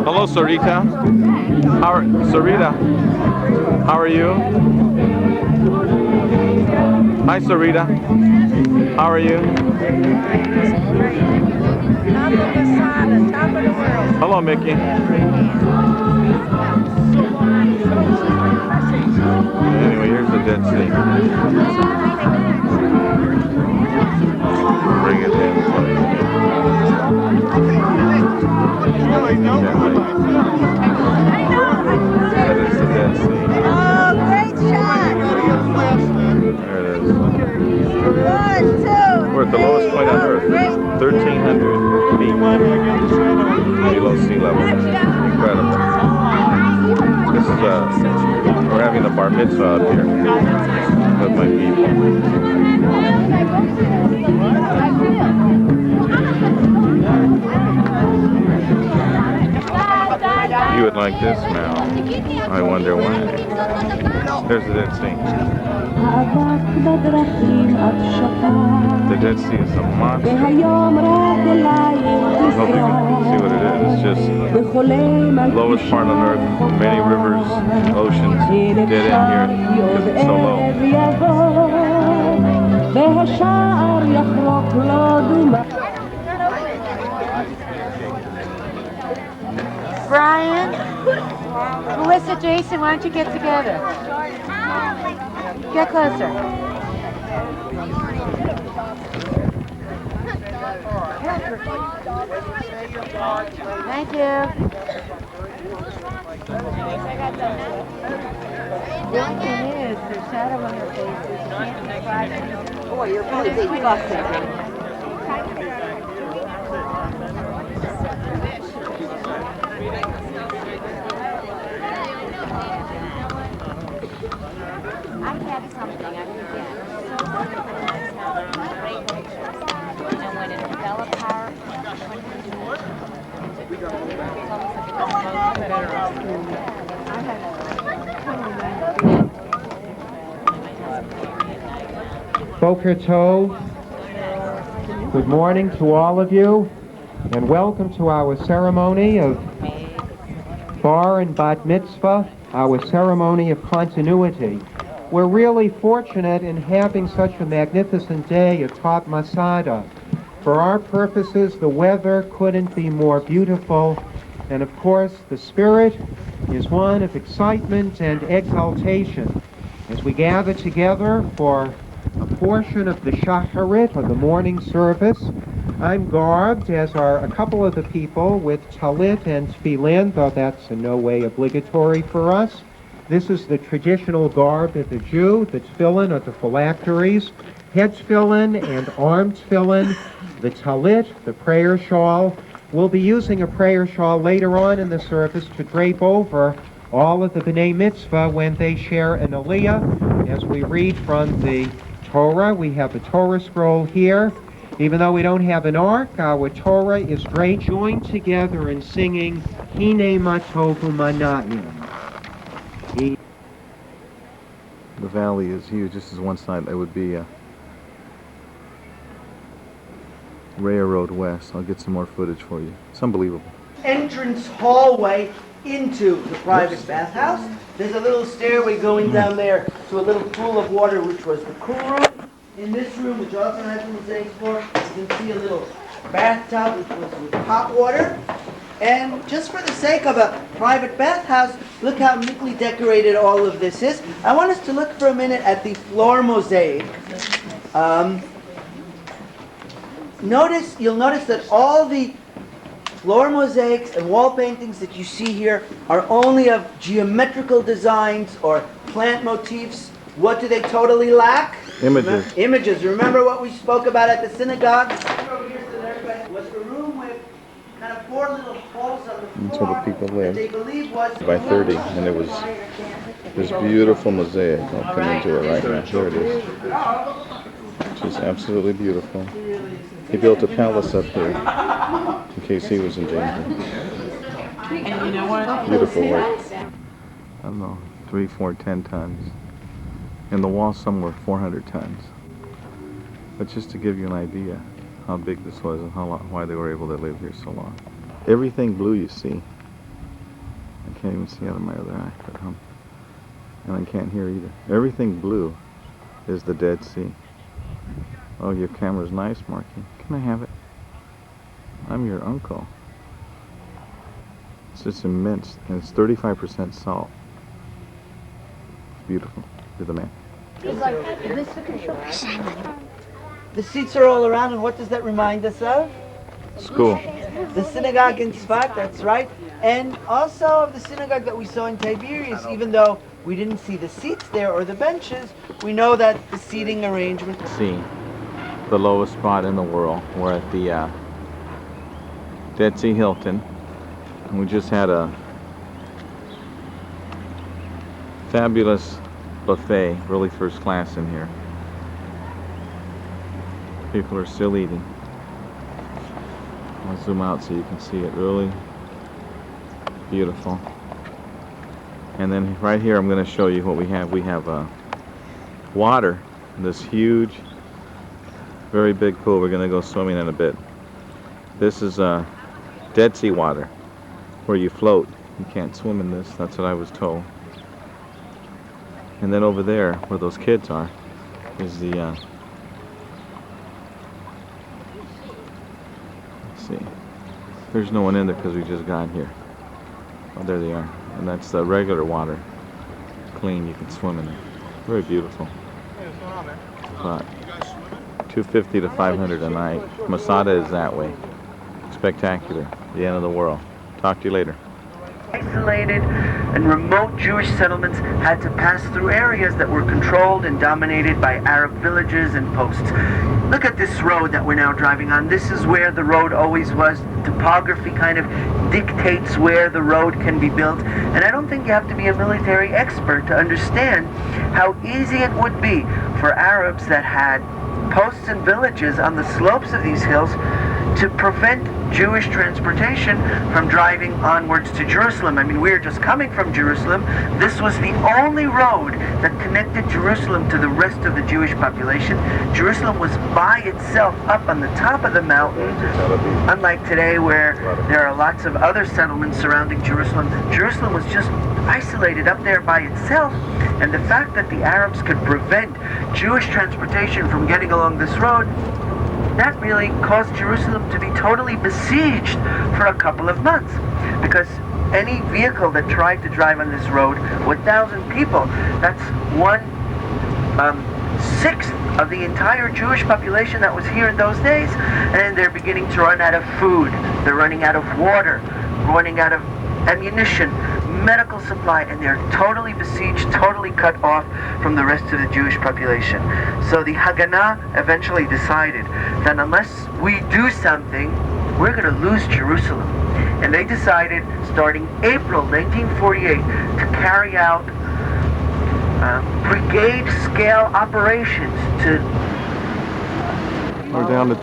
Hello, Sarita. Sarita? How are you? Hi, Sarita. How are you? Top of the world. Hello, Mickey. Anyway, here's the Dead Sea. Bring it in. That is the Dead Sea. Oh, great shot! There it is. 1, 2, We're at the lowest point on Earth, 1,300 feet below sea level. Incredible. This is we're having a bar mitzvah up here with my people. You would like this now. I wonder why. There's the Dead Sea. The Dead Sea is a monster. I hope you can see what it is. It's just the lowest part on Earth. Many rivers, oceans, dead end here because it's so low. Brian, Melissa, Jason, why don't you get together? Get closer. Thank you. The only thing is, there's shadow on their faces. Boy, you're really disgusting. I had something I forget. Great pictures. And when it fell apart, Boker Tov. Good morning to all of you, and welcome to our ceremony of Bar and Bat Mitzvah, our ceremony of continuity. We're really fortunate in having such a magnificent day atop Masada. For our purposes, the weather couldn't be more beautiful, and of course, the spirit is one of excitement and exaltation as we gather together for a portion of the Shacharit, or the morning service. I'm garbed, as are a couple of the people, with talit and tefillin, though that's in no way obligatory for us. This is the traditional garb of the Jew. The tefillin are the phylacteries, head tefillin and arm tefillin, the talit, the prayer shawl. We'll be using a prayer shawl later on in the service to drape over all of the B'nai Mitzvah when they share an aliyah. As we read from the Torah, we have the Torah scroll here. Even though we don't have an ark, our Torah is draped, joined together in singing Hine Ma Tovu Manayim. The valley is huge. This is one side that would be Railroad West. I'll get some more footage for you. It's unbelievable. Entrance hallway into the private bathhouse. There's a little stairway going down there to a little pool of water, which was the cool room. In this room, which also has a mosaic floor, you can see a little bathtub, which was with hot water. And just for the sake of a private bathhouse, look how neatly decorated all of this is. I want us to look for a minute at the floor mosaic. You'll notice that all the floor mosaics and wall paintings that you see here are only of geometrical designs or plant motifs. What do they totally lack? Images. Images. Remember what we spoke about at the synagogue? Over here so that was the room with kind of four little holes on the floor. That's where the people lived. They believe was By 30, and it was this beautiful mosaic. I'll come into it right now. Here it is. Which is absolutely beautiful. He built a palace up here in case he was in danger. Beautiful work. I don't know, 3, 4, 10 tons. And the wall somewhere 400 tons. But just to give you an idea how big this was and how long, why they were able to live here so long. Everything blue you see. I can't even see out of my other eye, but and I can't hear either. Everything blue is the Dead Sea. Oh, your camera's nice, Marky. Can I have it? I'm your uncle. It's just immense, and it's 35% salt. It's beautiful. You're the man. The seats are all around, and what does that remind us of? School. The synagogue in Tzfat, that's right. And also of the synagogue that we saw in Tiberias, even though we didn't see the seats there or the benches, we know that the seating arrangement. See, the lowest spot in the world. We're at the Dead Sea Hilton, and we just had a fabulous buffet, really first class in here. People are still eating. I'll zoom out so you can see it. Really beautiful. And then right here I'm going to show you what we have. We have water in this huge, very big pool. We're going to go swimming in a bit. This is Dead Sea water, where you float. You can't swim in this. That's what I was told. And then over there, where those kids are, is the let's see. There's no one in there because we just got here. Oh, there they are. And that's the regular water. Clean, you can swim in it. Very beautiful. But $250 to $500 a night. Masada is that way. Spectacular. The end of the world. Talk to you later. Isolated and remote Jewish settlements had to pass through areas that were controlled and dominated by Arab villages and posts. Look at this road that we're now driving on. This is where the road always was. Topography kind of dictates where the road can be built. And I don't think you have to be a military expert to understand how easy it would be for Arabs that had posts and villages on the slopes of these hills to prevent Jewish transportation from driving onwards to Jerusalem. I mean, we are just coming from Jerusalem. This was the only road that connected Jerusalem to the rest of the Jewish population. Jerusalem was by itself up on the top of the mountain, unlike today where there are lots of other settlements surrounding Jerusalem. Jerusalem was just isolated up there by itself, and the fact that the Arabs could prevent Jewish transportation from getting along this road, that really caused Jerusalem to be totally besieged for a couple of months, because any vehicle that tried to drive on this road, 1,000 people, that's 1/6 of the entire Jewish population that was here in those days. And they're beginning to run out of food, they're running out of water, running out of ammunition, medical supply, and they're totally besieged, totally cut off from the rest of the Jewish population. So the Haganah eventually decided that unless we do something, we're going to lose Jerusalem. And they decided, starting April 1948, to carry out brigade-scale operations to... We're down to